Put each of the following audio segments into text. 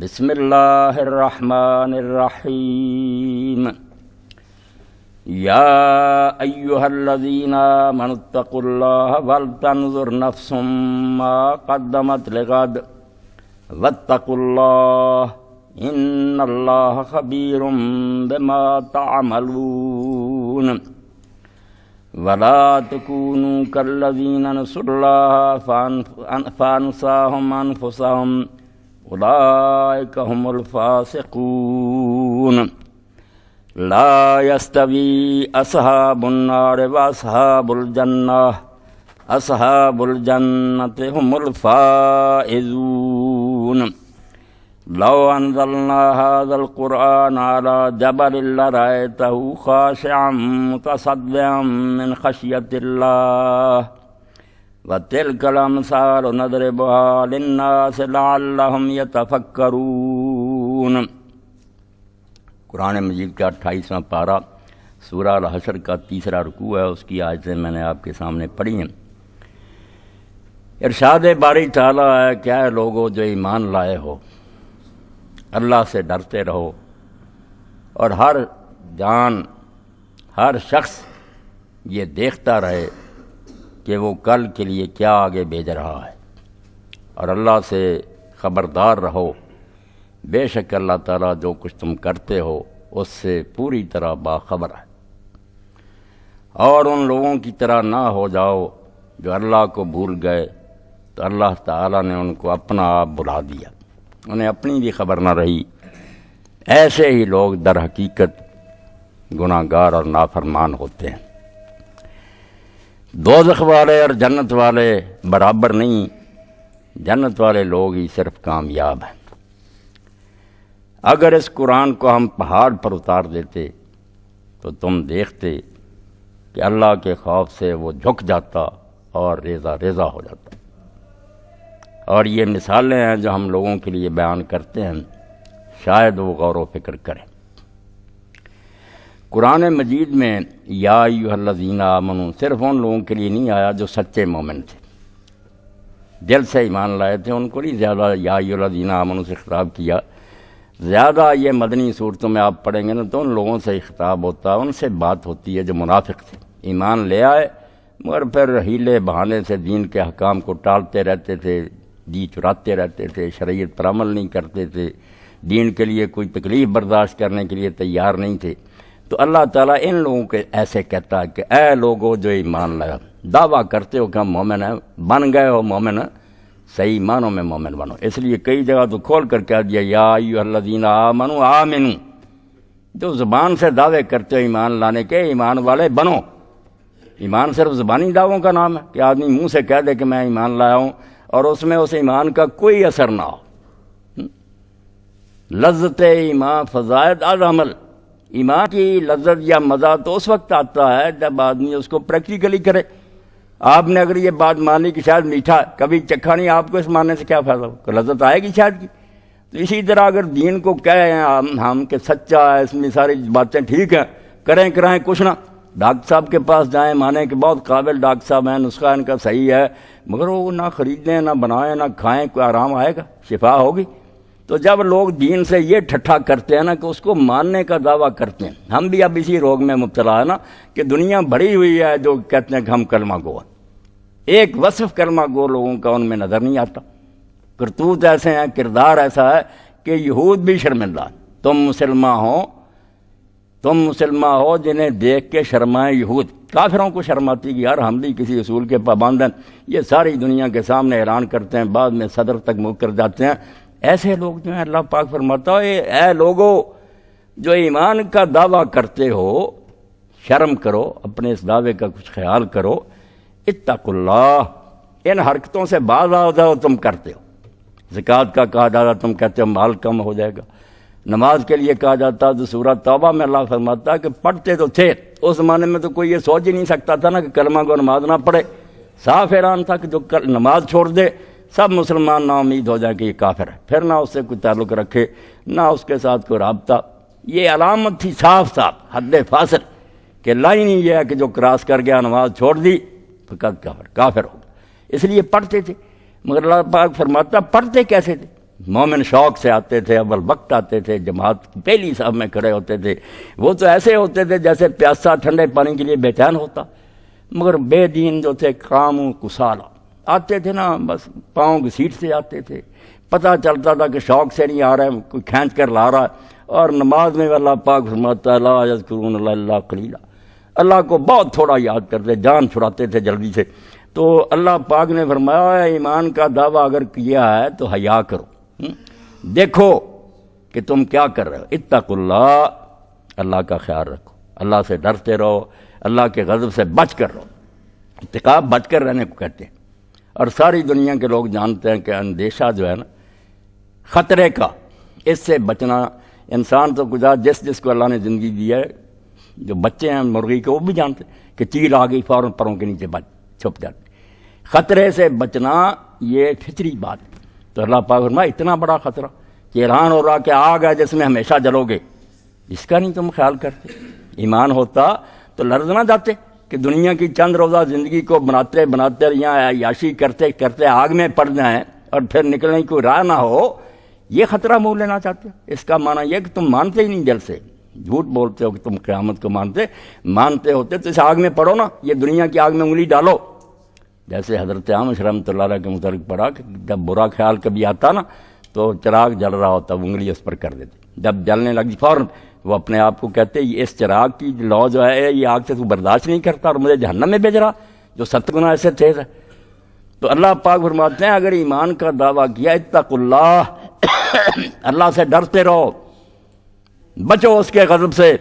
بسم اللہ الرحمن الرحیم یا ایہا الذین آمنوا اتقوا اللہ ولتنظر نفس ما قدمت لغد واتقوا اللہ ان اللہ خبیر بما تعملون ولا تکونوا کالذین نسوا اللہ فانساہم انفسہم اولئک هم الفاسقون لا يستوی اصحاب النار واصحاب الجنہ اصحاب الجنۃ هم الفائزون لو انزلنا هذا القرآن على جبل لرأيته خاشعا متصدعا من خشية الله وَتِلْكَ الْأَمْثَالُ نَضْرِبُهَا لِلنَّاسِ لَعَلَّهُمْ يَتَفَكَّرُونَ۔ قرآن مجید کا 28واں پارہ سورہ الحشر کا 3 رکوع ہے، اس کی آیتیں میں نے آپ کے سامنے پڑھی ہیں۔ ارشاد باری تعالیٰ ہے کہ اے لوگو جو ایمان لائے ہو، اللہ سے ڈرتے رہو، اور ہر جان، ہر شخص یہ دیکھتا رہے کہ وہ کل کے لیے کیا آگے بھیج رہا ہے، اور اللہ سے خبردار رہو، بے شک اللہ تعالیٰ جو کچھ تم کرتے ہو اس سے پوری طرح باخبر ہے۔ اور ان لوگوں کی طرح نہ ہو جاؤ جو اللہ کو بھول گئے تو اللہ تعالیٰ نے ان کو اپنا آپ بلا دیا، انہیں اپنی بھی خبر نہ رہی۔ ایسے ہی لوگ در حقیقت گناہ گار اور نافرمان ہوتے ہیں۔ دوزخ والے اور جنت والے برابر نہیں، جنت والے لوگ ہی صرف کامیاب ہیں۔ اگر اس قرآن کو ہم پہاڑ پر اتار دیتے تو تم دیکھتے کہ اللہ کے خوف سے وہ جھک جاتا اور ریزہ ریزہ ہو جاتا۔ اور یہ مثالیں ہیں جو ہم لوگوں کے لیے بیان کرتے ہیں، شاید وہ غور و فکر کریں۔ قرآن مجید میں یا ایھا الذین آمنوا صرف ان لوگوں کے لیے نہیں آیا جو سچے مومن تھے، دل سے ایمان لائے تھے، ان کو نہیں زیادہ یا ایھا الذین آمنوا سے خطاب کیا۔ زیادہ یہ مدنی صورتوں میں آپ پڑھیں گے نا تو ان لوگوں سے خطاب ہوتا ہے، ان سے بات ہوتی ہے جو منافق تھے، ایمان لے آئے مگر پھر ہیلے بہانے سے دین کے احکام کو ٹالتے رہتے تھے، جی چراتے رہتے تھے، شریعت پر عمل نہیں کرتے تھے، دین کے لیے کوئی تکلیف برداشت کرنے کے لیے تیار نہیں تھے۔ تو اللہ تعالیٰ ان لوگوں کے ایسے کہتا ہے کہ اے لوگو جو ایمان لایا، دعویٰ کرتے ہو کہ ہم مومن ہیں، بن گئے ہو مومن، صحیح معنوں میں مومن بنو۔ اس لیے کئی جگہ تو کھول کر کہہ دیا یا ایھا الذین آمنوا آمنو، جو زبان سے دعوے کرتے ہو ایمان لانے کے، ایمان والے بنو۔ ایمان صرف زبانی دعووں کا نام ہے کہ آدمی منہ سے کہہ دے کہ میں ایمان لایا ہوں اور اس میں اس ایمان کا کوئی اثر نہ ہو۔ لذت ایمان فزائد از عمل، ایمان کی لذت یا مزہ تو اس وقت آتا ہے جب آدمی اس کو پریکٹیکلی کرے۔ آپ نے اگر یہ بات مانی کہ شاید میٹھا کبھی چکھا نہیں، آپ کو اس ماننے سے کیا فائدہ ہو؟ کہ لذت آئے گی شاید کی۔ تو اسی طرح اگر دین کو کہیں ہم کہ سچا ہے، اس میں ساری باتیں ٹھیک ہیں، کریں کرائیں کچھ نہ، ڈاکٹر صاحب کے پاس جائیں، مانیں کہ بہت قابل ڈاکٹر صاحب ہیں، نسخہ ان کا صحیح ہے، مگر وہ نہ خریدیں نہ بنائیں نہ کھائیں، کوئی آرام آئے گا؟ شفا ہوگی؟ تو جب لوگ دین سے یہ ٹھٹھا کرتے ہیں نا کہ اس کو ماننے کا دعویٰ کرتے ہیں، ہم بھی اب اسی روگ میں مبتلا ہے نا کہ دنیا بھری ہوئی ہے جو کہتے ہیں کہ ہم کلمہ گو ہیں، ایک وصف کلمہ گو لوگوں کا ان میں نظر نہیں آتا۔ کرتوت ایسے ہیں، کردار ایسا ہے کہ یہود بھی شرمندہ ہیں۔ تم مسلمان ہو جنہیں دیکھ کے شرمائیں یہود، کافروں کو شرماتی کہ یار ہم بھی کسی اصول کے پابند ہیں، یہ ساری دنیا کے سامنے اعلان کرتے ہیں، بعد میں صدر تک منہ کر جاتے ہیں۔ ایسے لوگ جو ہیں اللہ پاک فرماتا ہے اے لوگو جو ایمان کا دعویٰ کرتے ہو، شرم کرو، اپنے اس دعوے کا کچھ خیال کرو، اتقوا اللہ، ان حرکتوں سے باز آ جاؤ تم کرتے ہو۔ زکوٰۃ کا کہا جاتا تم کہتے ہو مال کم ہو جائے گا، نماز کے لیے کہا جاتا تو سورہ توبہ میں اللہ فرماتا ہے کہ پڑھتے تو تھے، اس زمانے میں تو کوئی یہ سوچ ہی نہیں سکتا تھا نا کہ کلمہ کو نماز نہ پڑھے، صاف اعلان تھا کہ جو نماز چھوڑ دے سب مسلمان نا امید ہو جائے کہ یہ کافر ہے، پھر نہ اس سے کوئی تعلق رکھے نہ اس کے ساتھ کوئی رابطہ۔ یہ علامت تھی صاف صاف حد فاصل کہ لائن ہی یہ ہے کہ جو کراس کر گیا نماز چھوڑ دی فقط کافر ہو گیا۔ اس لیے پڑھتے تھے، مگر اللہ پاک فرماتا پڑھتے کیسے تھے؟ مومن شوق سے آتے تھے، اول وقت آتے تھے، جماعت پہلی صف میں کھڑے ہوتے تھے، وہ تو ایسے ہوتے تھے جیسے پیاسا ٹھنڈے پانی کے لیے بے چین ہوتا، مگر بے دین جو تھے کام کسالہ آتے تھے نا، بس پاؤں کی سیٹ سے آتے تھے، پتہ چلتا تھا کہ شوق سے نہیں آ رہا ہے، کوئی کھینچ کر لا رہا ہے، اور نماز میں اللہ پاک فرماتا ہے لا یذکرون اللہ الا قلیلا، اللہ کو بہت تھوڑا یاد کرتے، جان چھڑاتے تھے جلدی سے۔ تو اللہ پاک نے فرمایا ایمان کا دعویٰ اگر کیا ہے تو حیا کرو، دیکھو کہ تم کیا کر رہے ہو، اتقوا اللہ، اللہ کا خیال رکھو، اللہ سے ڈرتے رہو، اللہ کے غضب سے بچ کر رہو، اتقاء بچ کر رہنے کو کہتے ہیں۔ اور ساری دنیا کے لوگ جانتے ہیں کہ اندیشہ جو ہے نا خطرے کا، اس سے بچنا، انسان تو گزار جس کو اللہ نے زندگی دی ہے، جو بچے ہیں مرغی کے وہ بھی جانتے ہیں کہ چیل آ گئی فوراً پروں کے نیچے چھپ جاتے، خطرے سے بچنا یہ فطری بات ہے۔ تو اللہ پاک فرمایا اتنا بڑا خطرہ کہ اعلان ہو رہا کہ آگ ہے جس میں ہمیشہ جلو گے، اس کا نہیں تم خیال کرتے؟ ایمان ہوتا تو لرز نہ جاتے کہ دنیا کی چند روزہ زندگی کو بناتے بناتے یہاں عیاشی کرتے کرتے آگ میں پڑ جائیں اور پھر نکلنے کی کوئی راہ نہ ہو، یہ خطرہ مول لینا چاہتے ہو؟ اس کا معنی یہ کہ تم مانتے ہی نہیں دل سے، جھوٹ بولتے ہو کہ تم قیامت کو مانتے ہوتے تو اس آگ میں پڑو نا، یہ دنیا کی آگ میں انگلی ڈالو۔ جیسے حضرت عامش رحمۃ اللہ علیہ کے متعلق پڑھا کہ جب برا خیال کبھی آتا نا تو چراغ جل رہا ہوتا، انگلی اس پر کر دیتے، جب جلنے لگی فوراً وہ اپنے آپ کو کہتے اس چراغ کی لو جو ہے یہ آگ سے تو برداشت نہیں کرتا اور مجھے جہنم میں بھیج رہا، جو 7 گنا ایسے تیز ہے۔ تو اللہ پاک فرماتے ہیں اگر ایمان کا دعویٰ کیا اتقوا اللہ، اللہ سے ڈرتے رہو، بچو اس کے غضب سے،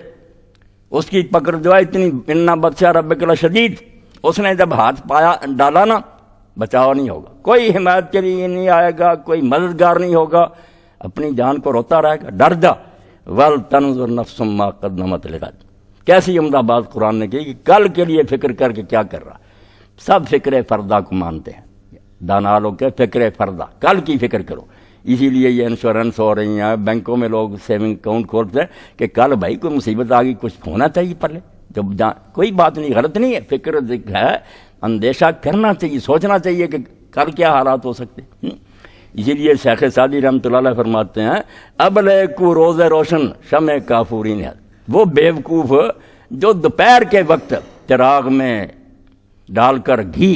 اس کی پکڑ جو ہے اتنی، انا بطش ربک لشدید، اس نے جب ہاتھ پایا ڈالا نا بچاؤ نہیں ہوگا، کوئی حمایت کے لیے نہیں آئے گا، کوئی مددگار نہیں ہوگا، اپنی جان کو روتا رہے گا، ڈر جا۔ وَلْتَنْظُرْ نَفْسٌ مَّا قَدَّمَتْ لِغَدٍ، کیسی عمدہ بات قرآن نے کی کہ کل کے لیے فکر کر کے کیا کر رہا۔ سب فکر فردہ کو مانتے ہیں، دانا لوگ کے فکر فردہ، کل کی فکر کرو، اسی لیے یہ انشورنس ہو رہی ہیں، بینکوں میں لوگ سیونگ اکاؤنٹ کھولتے ہیں کہ کل بھائی کوئی مصیبت آ گئی، کچھ ہونا چاہیے پہلے، جب کوئی بات نہیں، غلط نہیں ہے، فکر ہے، اندیشہ کرنا چاہیے، سوچنا چاہیے کہ کل کیا حالات ہو سکتے ہیں۔ اسی لیے شیخ سعدی رحمۃ اللہ علیہ فرماتے ہیں ابلے کو روز روشن شمع کافوری نے، وہ بیوقوف جو دوپہر کے وقت چراغ میں ڈال کر گھی،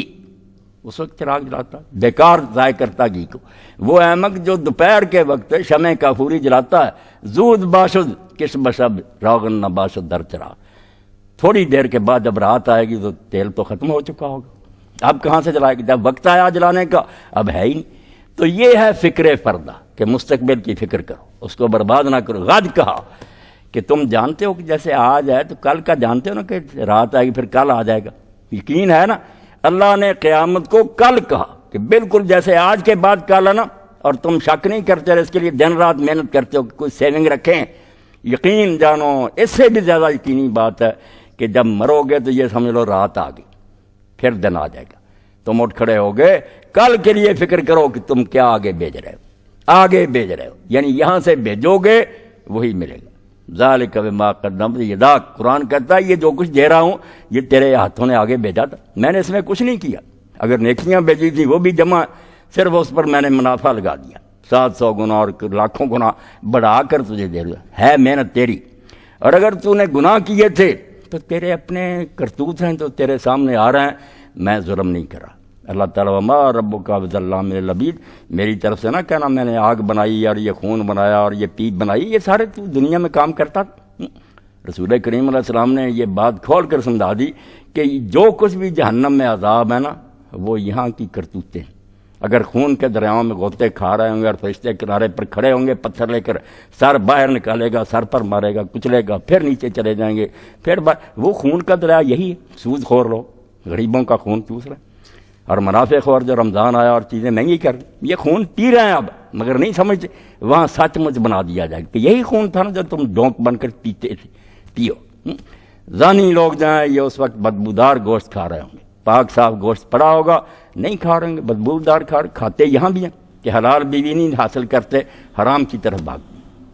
اس وقت چراغ جلاتا، بیکار ضائع کرتا گھی کو، وہ احمق جو دوپہر کے وقت شمع کافوری جلاتا ہے، زود باشد کس بشب روغن نہ باشد در چراغ، تھوڑی دیر کے بعد جب رات آئے گی تو تیل تو ختم ہو چکا ہوگا، اب کہاں سے جلائے گی، جب وقت آیا جلانے کا اب ہے ہی نہیں۔ تو یہ ہے فکر فردہ کہ مستقبل کی فکر کرو، اس کو برباد نہ کرو۔ غد کہا کہ تم جانتے ہو کہ جیسے آج ہے تو کل کا جانتے ہو نا کہ رات آئے گی پھر کل آ جائے گا، یقین ہے نا۔ اللہ نے قیامت کو کل کہا کہ بالکل جیسے آج کے بعد کل ہے نا، اور تم شک نہیں کرتے اور اس کے لیے دن رات محنت کرتے ہو کہ کوئی سیونگ رکھیں، یقین جانو اس سے بھی زیادہ یقینی بات ہے کہ جب مرو گے تو یہ سمجھ لو رات آ گئی، پھر دن آ جائے گا، تم اٹھ کھڑے ہو گئے، کل کے لیے فکر کرو کہ تم کیا آگے بھیج رہے ہو، آگے بھیج رہے ہو، یعنی یہاں سے بھیجو گے وہی ملے گا۔ ذالک بما قدمت یداک، قرآن کہتا ہے یہ جو کچھ دے رہا ہوں یہ تیرے ہاتھوں نے آگے بھیجا تھا، میں نے اس میں کچھ نہیں کیا، اگر نیکیاں بھیجی تھی وہ بھی جمع، صرف اس پر میں نے منافع لگا دیا، 700 گنا اور لاکھوں گنا بڑھا کر تجھے دے دیا، ہے محنت تیری۔ اور اگر تو نے گناہ کیے تھے تو تیرے اپنے کرتوت ہیں تو تیرے سامنے آ رہے ہیں، میں ظلم نہیں کرا۔ اللہ تعالیٰ وما ربک بظلام للعبید، میری طرف سے نہ کہنا میں نے آگ بنائی اور یہ خون بنایا اور یہ پیپ بنائی، یہ سارے تو دنیا میں کام کرتا تھا۔ رسول کریم علیہ السلام نے یہ بات کھول کر سمجھا دی کہ جو کچھ بھی جہنم میں عذاب ہے نا وہ یہاں کی کرتوتیں ہیں۔ اگر خون کے دریاؤں میں غوطے کھا رہے ہوں گے اور فرشتے کنارے پر کھڑے ہوں گے پتھر لے کر، سر باہر نکالے گا، سر پر مارے گا، کچلے گا، پھر نیچے چلے جائیں گے، پھر وہ خون کا دریا یہی ہے، سود خور لوگ غریبوں کا خون چوس رہے ہیں، اور منافع خور جو رمضان آیا اور چیزیں مہنگی کر یہ خون پی رہے ہیں اب، مگر نہیں سمجھتے، وہاں سچ مچ بنا دیا جائے کہ یہی خون تھا نا جو تم ڈونک بن کر پیتے تھے، پیو۔ زانی لوگ جائیں یہ اس وقت بدبودار گوشت کھا رہے ہوں گے، پاک صاف گوشت پڑا ہوگا نہیں کھا رہے ہوں گے، بدبودار کھاتے یہاں بھی ہیں کہ حلال بیوی نہیں حاصل کرتے، حرام کی طرف بھاگ،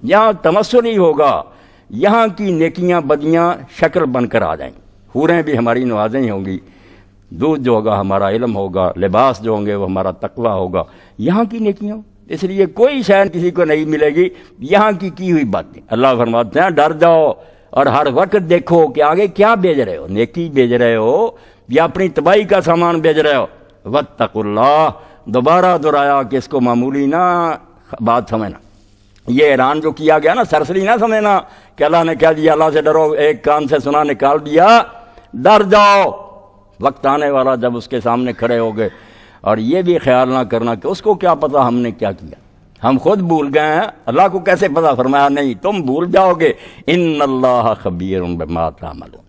یہاں تمسل ہی ہوگا، یہاں کی نیکیاں بدیاں شکل بن کر آ جائیں، حوریں بھی ہماری نوازیں ہی ہوں گی، دودھ جو ہوگا ہمارا علم ہوگا، لباس جو ہوں گے وہ ہمارا تقویٰ ہوگا، یہاں کی نیکیاں اس لیے کوئی شاید کسی کو نہیں ملے گی یہاں کی ہوئی باتیں۔ اللہ فرماتے ہیں ڈر جاؤ اور ہر وقت دیکھو کہ آگے کیا بیچ رہے ہو، نیکی بیچ رہے ہو یا اپنی تباہی کا سامان بیچ رہے ہو۔ واتقوا اللہ، دوبارہ دہرایا کہ اس کو معمولی نہ بات سمجھنا، یہ اعلان جو کیا گیا نا سرسری نہ سمجھنا کہ اللہ نے کہہ دیا اللہ سے ڈرو، ایک کان سے سنا نکال دیا، ڈر جاؤ، وقت آنے والا جب اس کے سامنے کھڑے ہوگے۔ اور یہ بھی خیال نہ کرنا کہ اس کو کیا پتا ہم نے کیا کیا، ہم خود بھول گئے ہیں، اللہ کو کیسے پتا؟ فرمایا نہیں، تم بھول جاؤ گے، ان اللہ خبیر بما تعملون،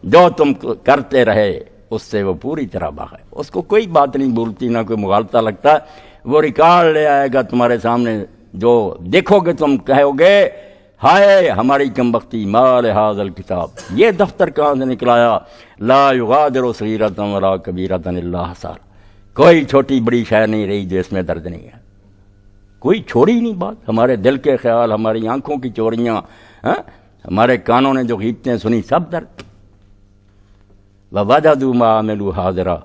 جو تم کرتے رہے اس سے وہ پوری طرح باخبر ہے، اس کو کوئی بات نہیں بھولتی، نہ کوئی مغالطہ لگتا، وہ ریکارڈ لے آئے گا تمہارے سامنے، جو دیکھو گے تم کہو گے ہائے ہماری کم بختی، ما لہذا الکتاب، یہ دفتر کہاں سے نکلایا، لا یغادر صغیرۃ ولا کبیرۃ الا احصاها، کوئی چھوٹی بڑی شے نہیں رہی جو اس میں درج نہیں ہے، کوئی چھوڑی نہیں بات، ہمارے دل کے خیال، ہماری آنکھوں کی چوریاں، ہمارے کانوں نے جو غیبتیں سنی سب درج۔ وَوَجَدُوا مَا عَمِلُوا حَاضِرًا،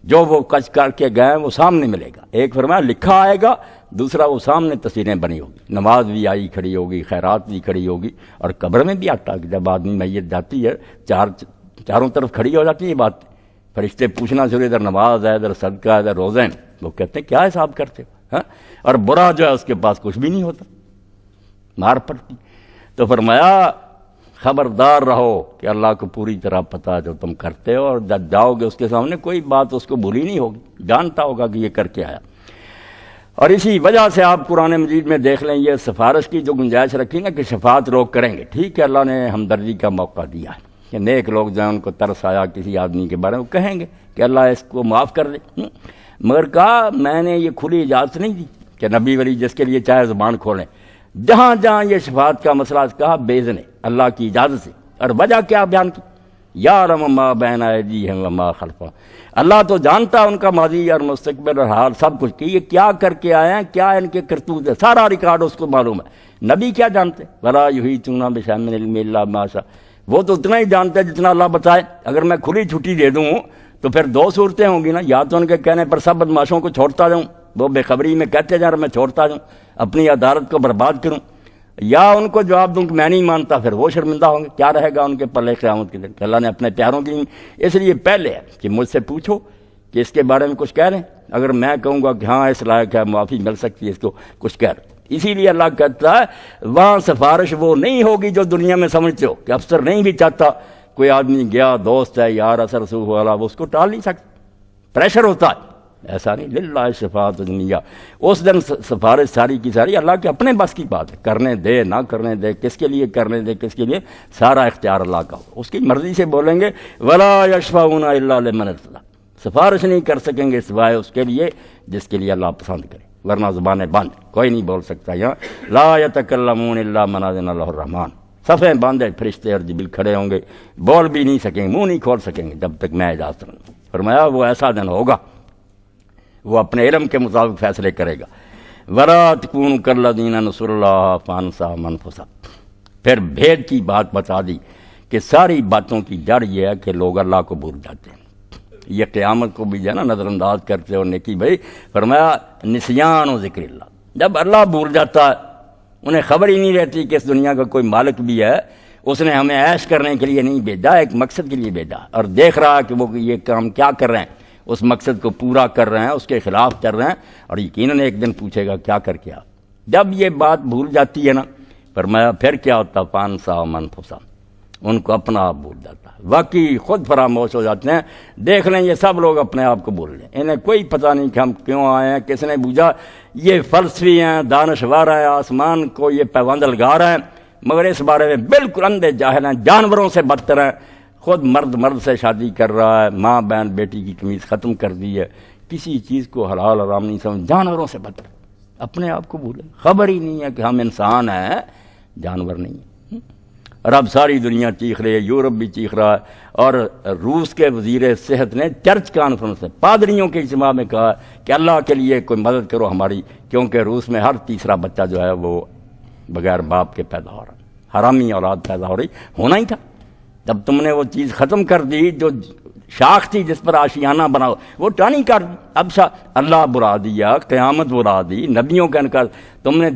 جو وہ کچھ کر کے گئے وہ سامنے ملے گا، ایک فرمایا لکھا آئے گا، دوسرا وہ سامنے تصویریں بنی ہوگی، نماز بھی آئی کھڑی ہوگی، خیرات بھی کھڑی ہوگی، اور قبر میں بھی آتا کہ جب آدمی میت جاتی ہے چاروں طرف کھڑی ہو جاتی ہے بات، فرشتے پوچھنا شروع، ادھر نماز ہے، ادھر صدقہ ہے، ادھر روزے ہیں، وہ کہتے ہیں کیا حساب کرتے ہو، اور برا جو ہے اس کے پاس کچھ بھی نہیں ہوتا، مار پڑتی۔ تو فرمایا خبردار رہو کہ اللہ کو پوری طرح پتہ جو تم کرتے ہو، اور جب جاؤ گے اس کے سامنے کوئی بات اس کو بھولی نہیں ہوگی، جانتا ہوگا کہ یہ کر کے آیا۔ اور اسی وجہ سے آپ قرآن مجید میں دیکھ لیں یہ سفارش کی جو گنجائش رکھی نا کہ شفاعت لوگ کریں گے، ٹھیک ہے اللہ نے ہمدردی کا موقع دیا ہے کہ نیک لوگ جائیں، ان کو ترس آیا کسی آدمی کے بارے میں، وہ کہیں گے کہ اللہ اس کو معاف کر دے، مگر کہا میں نے یہ کھلی اجازت نہیں دی کہ نبی ولی جس کے لیے چاہے زبان کھولیں، جہاں جہاں یہ شفاعت کا مسئلہ کہا بیزنے اللہ کی اجازت سے، اور وجہ کیا بیان کی، یعلم ما بین ایدیہم وما خلفہم، اللہ تو جانتا ان کا ماضی اور مستقبل اور حال سب کچھ، کہ یہ کیا کر کے آئے ہیں، کیا ان کے کرتوت ہے، سارا ریکارڈ اس کو معلوم ہے، نبی کیا جانتے، ولا یحیطون بشیء من علمہ الا بما شاء، وہ تو اتنا ہی جانتے ہیں جتنا اللہ بتائے، اگر میں کھلی چھٹی دے دوں تو پھر دو صورتیں ہوں گی نا، یا تو ان کے کہنے پر سب بدماشوں کو چھوڑتا جاؤں، وہ بے خبری میں کہتے جا رہا میں چھوڑتا جاؤں، اپنی عدالت کو برباد کروں، یا ان کو جواب دوں کہ میں نہیں مانتا، پھر وہ شرمندہ ہوں گے، کیا رہے گا ان کے پلے قیامت کے دن، کہ اللہ نے اپنے پیاروں کی، اس لیے پہلے ہے کہ مجھ سے پوچھو کہ اس کے بارے میں کچھ کہہ رہے ہیں، اگر میں کہوں گا کہ ہاں اس لائق ہے معافی مل سکتی ہے اس کو، کچھ کہہ رہے، اسی لیے اللہ کہتا ہے وہاں سفارش وہ نہیں ہوگی جو دنیا میں سمجھتے ہو کہ افسر نہیں بھی چاہتا، کوئی آدمی گیا دوست ہے یار اثر رسوخ والا، وہ اس کو ٹال نہیں سکتا، پریشر ہوتا ہے، ایسا نہیں، للہ شفاعت جمیعہ، اس دن سفارش ساری کی ساری اللہ کے اپنے بس کی بات ہے، کرنے دے نہ کرنے دے، کس کے لیے کرنے دے کس کے لیے، سارا اختیار اللہ کا ہو، اس کی مرضی سے بولیں گے، ولا یشفعون الا لمن ارتضی، سفارش نہیں کر سکیں گے سوائے اس کے لیے جس کے لیے اللہ پسند کرے، ورنہ زبانیں بند، کوئی نہیں بول سکتا، یہاں لا یتکلمون الا من اذن له الرحمن، صفیں باندھے فرشتے اور جبریل کھڑے ہوں گے، بول بھی نہیں سکیں گے، منہ نہیں کھول سکیں گے جب تک میں اجازت نہ دوں۔ فرمایا وہ ایسا دن ہوگا، وہ اپنے علم کے مطابق فیصلے کرے گا، وَلَا تَكُونُوا كَالَّذِينَ نَسُوا اللَّهَ فَأَنسَاهُمْ أَنفُسَهُمْ، پھر بھید کی بات بتا دی کہ ساری باتوں کی جڑ یہ ہے کہ لوگ اللہ کو بھول جاتے ہیں، یہ قیامت کو بھی جو ہے نا نظر انداز کرتے ہو نیکی بھائی، فرمایا نسیان و ذکر اللہ، جب اللہ بھول جاتا ہے، انہیں خبر ہی نہیں رہتی کہ اس دنیا کا کوئی مالک بھی ہے، اس نے ہمیں عیش کرنے کے لیے نہیں بھیجا، ایک مقصد کے لیے بھیجا، اور دیکھ رہا ہے کہ وہ یہ کام کیا کر رہے ہیں، اس مقصد کو پورا کر رہے ہیں، اس کے خلاف کر رہے ہیں، اور یقیناً ایک دن پوچھے گا کیا کر کے آ، جب یہ بات بھول جاتی ہے نا، فرمایا پھر کیا ہوتا، فَأَنسَاهُمْ أَنفُسَهُمْ، ان کو اپنا آپ بھول جاتا ہے، واقعی خود فراموش ہو جاتے ہیں، دیکھ لیں یہ سب لوگ اپنے آپ کو بھول لیں، انہیں کوئی پتہ نہیں کہ ہم کیوں آئے ہیں، کس نے بوجھا، یہ فلسفی ہیں، دانشور ہیں، آسمان کو یہ پیوند لگا رہے ہیں، مگر اس بارے میں بالکل اندھے جاہل ہیں، جانوروں سے بدتر ہیں، خود مرد سے شادی کر رہا ہے، ماں بہن بیٹی کی قمیض ختم کر دی ہے، کسی چیز کو حلال حرام نہیں سمجھ، جانوروں سے بدتر، اپنے آپ کو بھولے، خبر ہی نہیں ہے کہ ہم انسان ہیں، جانور نہیں ہیں۔ اور اب ساری دنیا چیخ رہی ہے، یورپ بھی چیخ رہا ہے، اور روس کے وزیر صحت نے چرچ کانفرنس میں پادریوں کے اجتماع میں کہا کہ اللہ کے لیے کوئی مدد کرو ہماری، کیونکہ روس میں ہر تیسرا بچہ جو ہے وہ بغیر باپ کے پیدا ہو رہا ہے، حرامی اولاد پیدا ہو رہی، ہونا ہی تھا، جب تم نے وہ چیز ختم کر دی جو شاخ تھی جس پر آشیانہ بناؤ، وہ ٹانی کر اب اللہ برا دیا، قیامت برا دی، نبیوں کا انکار، تم نے